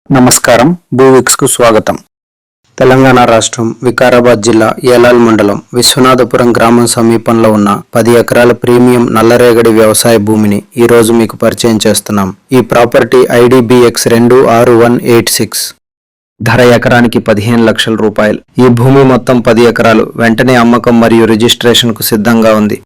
నమస్కారం. భూవిక్స్ కు స్వాగతం. తెలంగాణ రాష్ట్రం వికారాబాద్ జిల్లా ఏలాల్ మండలం విశ్వనాథపురం గ్రామం సమీపంలో ఉన్న 10 ఎకరాల ప్రీమియం నల్లరేగడి వ్యవసాయ భూమిని ఈ రోజు మీకు పరిచయం చేస్తున్నాం. ఈ ప్రాపర్టీ IDBX 26186. ధర ఎకరానికి 15 లక్షల రూపాయలు. ఈ భూమి మొత్తం 10 ఎకరాలు వెంటనే అమ్మకం మరియు రిజిస్ట్రేషన్ కు సిద్ధంగా ఉంది.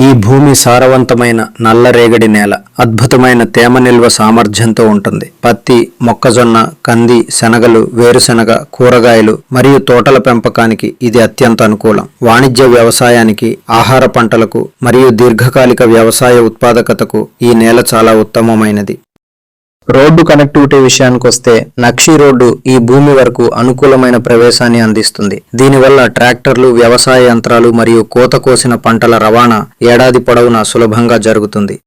ఈ భూమి సారవంతమైన నల్లరేగడి నేల, అద్భుతమైన తేమ నిల్వ సామర్థ్యంతో ఉంటుంది. పత్తి, మొక్కజొన్న, కంది, శనగలు, వేరుశెనగ, కూరగాయలు మరియు తోటల పెంపకానికి ఇది అత్యంత అనుకూలం. వాణిజ్య వ్యవసాయానికి, ఆహార పంటలకు మరియు దీర్ఘకాలిక వ్యవసాయ ఉత్పాదకతకు ఈ నేల చాలా ఉత్తమమైనది. రోడ్డు కనెక్టివిటీ విషయానికి వస్తే నక్షి రోడ్డు ఈ భూమి వరకు అనుకూలమైన ప్రవేశాన్ని అందిస్తుంది. దీనివల్ల ట్రాక్టర్లు, వ్యవసాయ యంత్రాలు మరియు కోత కోసిన పంటల రవాణా ఏడాది పొడవునా సులభంగా జరుగుతుంది.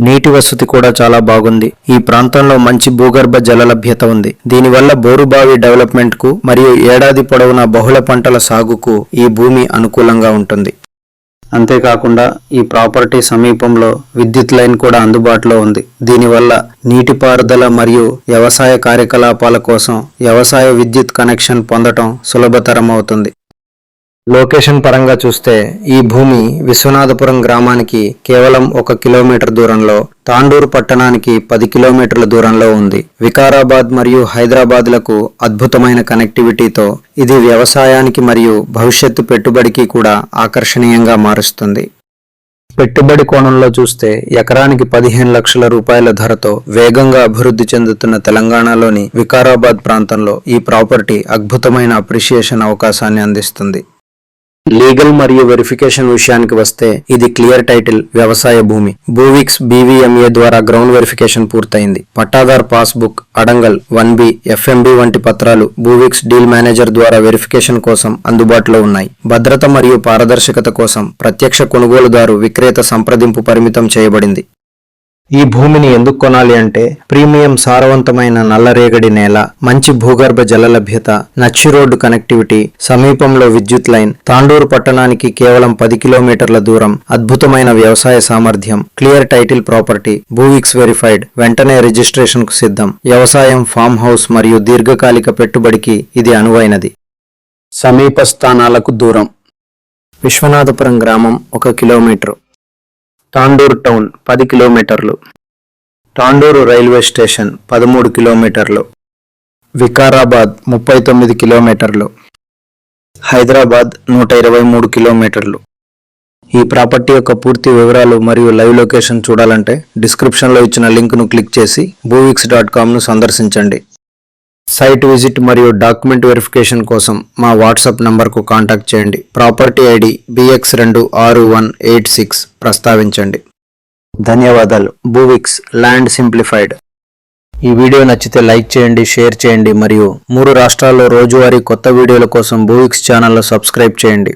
నీటి వసతి కూడా చాలా బాగుంది. ఈ ప్రాంతంలో మంచి భూగర్భ జల లభ్యత ఉంది. దీనివల్ల బోరుబావి డెవలప్మెంట్ కు మరియు ఏడాది పొడవునా బహుళ పంటల సాగుకు ఈ భూమి అనుకూలంగా ఉంటుంది. అంతేకాకుండా ఈ ప్రాపర్టీ సమీపంలో విద్యుత్ లైన్ కూడా అందుబాటులో ఉంది. దీనివల్ల నీటిపారుదల మరియు వ్యవసాయ కార్యకలాపాల కోసం వ్యవసాయ విద్యుత్ కనెక్షన్ పొందటం సులభతరం అవుతుంది. లొకేషన్ పరంగా చూస్తే ఈ భూమి విశ్వనాథపురం గ్రామానికి కేవలం 1 కిలోమీటర్ దూరంలో, తాండూరు పట్టణానికి 10 కిలోమీటర్ల దూరంలో ఉంది. వికారాబాద్ మరియు హైదరాబాద్లకు అద్భుతమైన కనెక్టివిటీతో ఇది వ్యవసాయానికి మరియు భవిష్యత్తు పెట్టుబడికి కూడా ఆకర్షణీయంగా మారుస్తుంది. పెట్టుబడి కోణంలో చూస్తే ఎకరానికి 15 లక్షల రూపాయల ధరతో వేగంగా అభివృద్ధి చెందుతున్న తెలంగాణలోని వికారాబాద్ ప్రాంతంలో ఈ ప్రాపర్టీ అద్భుతమైన అప్రిషియేషన్ అవకాశాన్ని అందిస్తుంది. లీగల్ మరియు వెరిఫికేషన్ విషయానికి వస్తే ఇది క్లియర్ టైటిల్ వ్యవసాయ భూమి. భూవిక్స్ BVMA ద్వారా గ్రౌండ్ వెరిఫికేషన్ పూర్తయింది. Pattadar passbook, adangal 1B, FMB వంటి పత్రాలు భూవిక్స్ డీల్ మేనేజర్ ద్వారా వెరిఫికేషన్ కోసం అందుబాటులో ఉన్నాయి. భద్రత మరియు పారదర్శకత కోసం ప్రత్యక్ష కొనుగోలుదారు విక్రేత సంప్రదింపు పరిమితం చేయబడింది. ఈ భూమిని ఎందుకు కొనాలి అంటే ప్రీమియం సారవంతమైన నల్లరేగడి నేల, మంచి భూగర్భ జల లభ్యత, నక్షి రోడ్డు కనెక్టివిటీ, సమీపంలో విద్యుత్ లైన్, తాండూరు పట్టణానికి కేవలం 10 కిలోమీటర్ల దూరం, అద్భుతమైన వ్యవసాయ సామర్థ్యం, క్లియర్ టైటిల్ ప్రాపర్టీ, భూవిక్స్ వెరిఫైడ్, వెంటనే రిజిస్ట్రేషన్ కు సిద్ధం, వ్యవసాయం, ఫామ్ హౌస్ మరియు దీర్ఘకాలిక పెట్టుబడికి ఇది అనువైనది. సమీప స్థానాలకు దూరం: విశ్వనాథపురం గ్రామం 1 కిలోమీటరు, తాండూరు టౌన్ 10 కిలోమీటర్లు, తాండూరు రైల్వే స్టేషన్ 13 కిలోమీటర్లు, వికారాబాద్ 39 కిలోమీటర్లు, హైదరాబాద్ 123 కిలోమీటర్లు. ఈ ప్రాపర్టీ యొక్క పూర్తి వివరాలు మరియు లైవ్ లొకేషన్ చూడాలంటే డిస్క్రిప్షన్లో ఇచ్చిన లింక్ను క్లిక్ చేసి bhuviks.com సందర్శించండి. సైట్ విజిట్ మరియు డాక్యుమెంట్ వెరిఫికేషన్ కోసం మా వాట్సాప్ నంబర్కు కాంటాక్ట్ చేయండి. Property ID BX26186 ప్రస్తావించండి. ధన్యవాదాలు. భూవిక్స్, ల్యాండ్ సింప్లిఫైడ్. ఈ వీడియో నచ్చితే లైక్ చేయండి, షేర్ చేయండి మరియు 3 రాష్ట్రాల్లో రోజువారీ కొత్త వీడియోల కోసం భూవిక్స్ ఛానల్లో సబ్స్క్రైబ్ చేయండి.